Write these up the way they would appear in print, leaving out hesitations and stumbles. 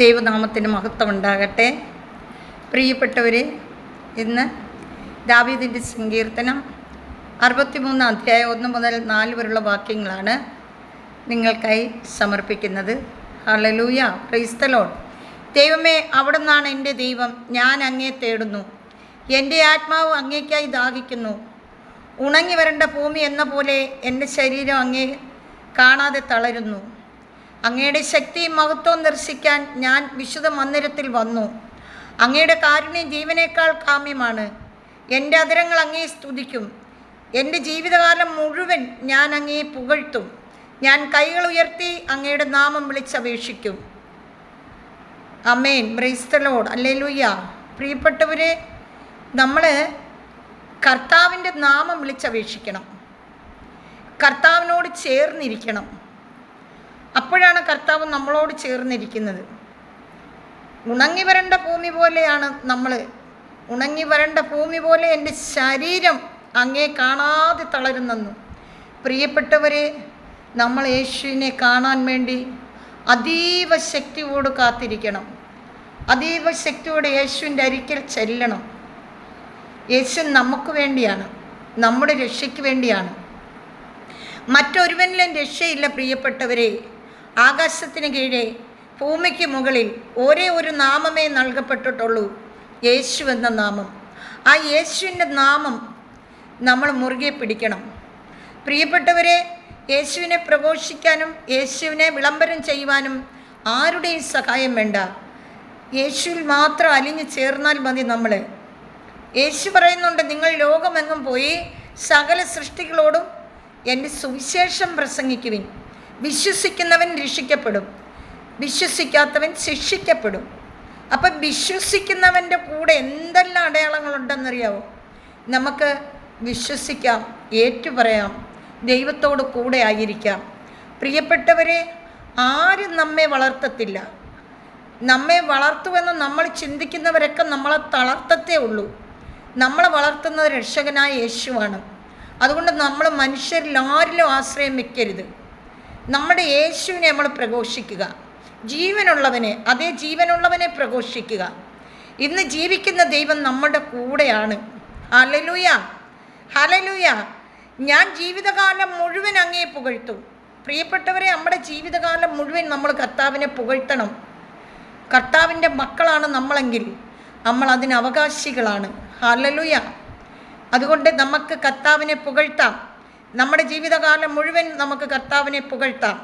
ദൈവനാമത്തിന് മഹത്വം ഉണ്ടാകട്ടെ. പ്രിയപ്പെട്ടവരെ, ഇന്ന് ദാവീദിൻ്റെ സങ്കീർത്തനം 63 അധ്യായം 1 മുതൽ 4 വരെയുള്ള വാക്യങ്ങളാണ് നിങ്ങൾക്കായി സമർപ്പിക്കുന്നത്. Hallelujah, praise the Lord. ദൈവമേ, അവിടുന്നാണ് എൻ്റെ ദൈവം, ഞാൻ അങ്ങേ തേടുന്നു. എൻ്റെ ആത്മാവ് അങ്ങേക്കായി ദാഹിക്കുന്നു. ഉണങ്ങി വരേണ്ട ഭൂമി എന്ന പോലെ എൻ്റെ ശരീരം അങ്ങേ കാണാതെ തളരുന്നു. അങ്ങയുടെ ശക്തിയും മഹത്വവും ദർശിക്കാൻ ഞാൻ വിശുദ്ധ മന്ദിരത്തിൽ വന്നു. അങ്ങയുടെ കാരുണ്യം ജീവനേക്കാൾ കാമ്യമാണ്. എൻ്റെ അധരങ്ങൾ അങ്ങേ സ്തുതിക്കും. എൻ്റെ ജീവിതകാലം മുഴുവൻ ഞാൻ അങ്ങേ പുകഴ്ത്തും. ഞാൻ കൈകൾ ഉയർത്തി അങ്ങയുടെ നാമം വിളിച്ചപേക്ഷിക്കും. ആമേൻ, പ്രൈസ് ദി ലോർഡ്, ഹല്ലേലൂയ. പ്രിയപ്പെട്ടവരെ, നമ്മൾ കർത്താവിൻ്റെ നാമം വിളിച്ചപേക്ഷിക്കണം. കർത്താവിനോട് ചേർന്നിരിക്കണം. അപ്പോഴാണ് കർത്താവ് നമ്മളോട് ചേർന്നിരിക്കുന്നത്. ഉണങ്ങി വരേണ്ട ഭൂമി പോലെയാണ് നമ്മൾ. ഉണങ്ങി വരേണ്ട ഭൂമി പോലെ എൻ്റെ ശരീരം അങ്ങേ കാണാതെ തളരുന്നെന്ന്. പ്രിയപ്പെട്ടവരെ, നമ്മൾ യേശുവിനെ കാണാൻ വേണ്ടി അതീവ ശക്തിയോട് കാത്തിരിക്കണം. അതീവ ശക്തിയോട് യേശുവിൻ്റെ അരികിൽ ചെല്ലണം. യേശു നമുക്ക് വേണ്ടിയാണ്, നമ്മുടെ രക്ഷയ്ക്ക് വേണ്ടിയാണ്. മറ്റൊരുവനിലും രക്ഷയില്ല. പ്രിയപ്പെട്ടവരെ, ആകാശത്തിന് കീഴെ ഭൂമിക്ക് മുകളിൽ ഒരേ ഒരു നാമമേ നൽകപ്പെട്ടിട്ടുള്ളൂ, യേശു എന്ന നാമം. ആ യേശുവിൻ്റെ നാമം നമ്മൾ മുറുകെ പിടിക്കണം. പ്രിയപ്പെട്ടവരെ, യേശുവിനെ പ്രഘോഷിക്കാനും യേശുവിനെ വിളംബരം ചെയ്യുവാനും ആരുടെയും സഹായം വേണ്ട. യേശുവിൽ മാത്രം അലിഞ്ഞു ചേർന്നാൽ മതി. നമ്മൾ യേശു പറയുന്നുണ്ട്, നിങ്ങൾ ലോകമെങ്ങും പോയി സകല സൃഷ്ടികളോടും എൻ്റെ സുവിശേഷം പ്രസംഗിക്കുവിൻ. വിശ്വസിക്കുന്നവൻ രക്ഷിക്കപ്പെടും, വിശ്വസിക്കാത്തവൻ ശിക്ഷിക്കപ്പെടും. അപ്പം വിശ്വസിക്കുന്നവൻ്റെ കൂടെ എന്തെല്ലാം അടയാളങ്ങളുണ്ടെന്നറിയാവോ? നമുക്ക് വിശ്വസിക്കാം, ഏറ്റുപറയാം, ദൈവത്തോട് കൂടെ ആയിരിക്കാം. പ്രിയപ്പെട്ടവരെ, ആരും നമ്മെ വളർത്തത്തില്ല. നമ്മെ വളർത്തുമെന്ന് നമ്മൾ ചിന്തിക്കുന്നവരൊക്കെ നമ്മളെ തളർത്തത്തേ ഉള്ളൂ. നമ്മളെ വളർത്തുന്നത് രക്ഷകനായ യേശുവാണ്. അതുകൊണ്ട് നമ്മൾ മനുഷ്യരിൽ ആരിലും ആശ്രയം വെക്കരുത്. നമ്മുടെ യേശുവിനെ നമ്മൾ പ്രഘോഷിക്കുക. ജീവനുള്ളവനെ, അതേ ജീവനുള്ളവനെ പ്രഘോഷിക്കുക. ഇന്ന് ജീവിക്കുന്ന ദൈവം നമ്മുടെ കൂടെയാണ്. Hallelujah, hallelujah. ഞാൻ ജീവിതകാലം മുഴുവൻ അങ്ങേ പുകഴ്ത്തും. പ്രിയപ്പെട്ടവരെ, നമ്മുടെ ജീവിതകാലം മുഴുവൻ നമ്മൾ കർത്താവിനെ പുകഴ്ത്തണം. കർത്താവിൻ്റെ മക്കളാണ് നമ്മളെങ്കിൽ നമ്മൾ അതിന് അവകാശികളാണ്. ഹല്ലേലൂയ. അതുകൊണ്ട് നമുക്ക് കർത്താവിനെ പുകഴ്ത്താം. നമ്മുടെ ജീവിതകാലം മുഴുവൻ നമുക്ക് കർത്താവിനെ പുകഴ്ത്താം.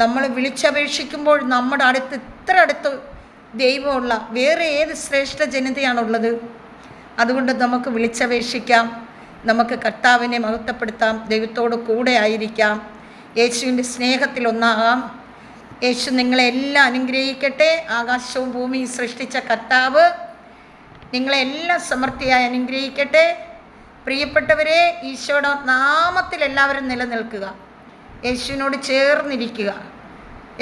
നമ്മൾ വിളിച്ചപേക്ഷിക്കുമ്പോൾ നമ്മുടെ അടുത്ത് ഇത്ര അടുത്ത് ദൈവമുള്ള വേറെ ഏത് ശ്രേഷ്ഠ ജനതയാണുള്ളത്? അതുകൊണ്ട് നമുക്ക് വിളിച്ചപേക്ഷിക്കാം, നമുക്ക് കർത്താവിനെ മഹത്വപ്പെടുത്താം, ദൈവത്തോട് കൂടെ ആയിരിക്കാം, യേശുവിൻ്റെ സ്നേഹത്തിൽ ഒന്നാകാം. യേശു നിങ്ങളെല്ലാം അനുഗ്രഹിക്കട്ടെ. ആകാശവും ഭൂമിയും സൃഷ്ടിച്ച കർത്താവ് നിങ്ങളെല്ലാം സമൃദ്ധിയായി അനുഗ്രഹിക്കട്ടെ. പ്രിയപ്പെട്ടവരെ, ഈശോയുടെ നാമത്തിൽ എല്ലാവരും നിലനിൽക്കുക, യേശുവിനോട് ചേർന്നിരിക്കുക.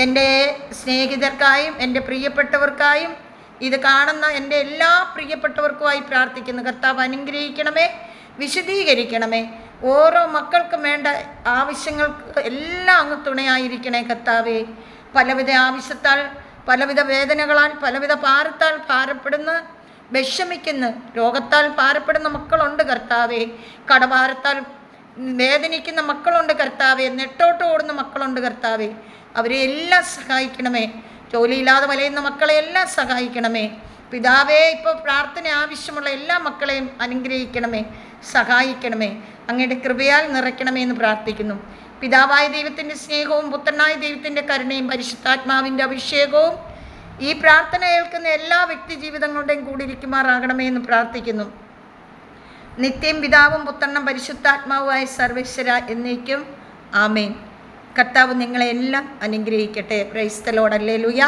എൻ്റെ സ്നേഹിതർക്കായും എൻ്റെ പ്രിയപ്പെട്ടവർക്കായും ഇത് കാണുന്ന എൻ്റെ എല്ലാ പ്രിയപ്പെട്ടവർക്കുമായി പ്രാർത്ഥിക്കുന്നു. കർത്താവ് അനുഗ്രഹിക്കണമേ, വിശദീകരിക്കണമേ. ഓരോ മക്കൾക്കും വേണ്ട ആവശ്യങ്ങൾക്ക് എല്ലാം അങ്ങ് തുണയായിരിക്കണേ കർത്താവേ. പലവിധ ആവശ്യത്താൽ, പലവിധ വേദനകളാൽ, പലവിധ ഭാരത്താൽ ഭാരപ്പെടുന്ന, വിഷമിക്കുന്ന, രോഗത്താൽ ഭാരപ്പെടുന്ന മക്കളുണ്ട് കർത്താവേ. കടഭാരത്താൽ വേദനിക്കുന്ന മക്കളുണ്ട് കർത്താവേ. നെട്ടോട്ട് ഓടുന്ന മക്കളുണ്ട് കർത്താവേ. അവരെ എല്ലാം സഹായിക്കണമേ. ജോലിയില്ലാതെ വലയുന്ന മക്കളെ എല്ലാം സഹായിക്കണമേ പിതാവേ. ഇപ്പോൾ പ്രാർത്ഥന ആവശ്യമുള്ള എല്ലാ മക്കളെയും അനുഗ്രഹിക്കണമേ, സഹായിക്കണമേ. അങ്ങയുടെ കൃപയാൽ നിറയ്ക്കണമേ എന്ന് പ്രാർത്ഥിക്കുന്നു. പിതാവായ ദൈവത്തിൻ്റെ സ്നേഹവും പുത്രനായ ദൈവത്തിൻ്റെ കരുണയും പരിശുദ്ധാത്മാവിൻ്റെ അഭിഷേകവും ഈ പ്രാർത്ഥന കേൾക്കുന്ന എല്ലാ വ്യക്തി ജീവിതങ്ങളുടെയും കൂടിയിരിക്കുമാറാകണമേ എന്ന് പ്രാർത്ഥിക്കുന്നു. നിത്യം പിതാവും പുത്രനും പരിശുദ്ധാത്മാവുമായ സർവേശ്വര എന്നേക്കും ആമേൻ. കർത്താവ് നിങ്ങളെല്ലാം അനുഗ്രഹിക്കട്ടെ. Praise the Lord, hallelujah.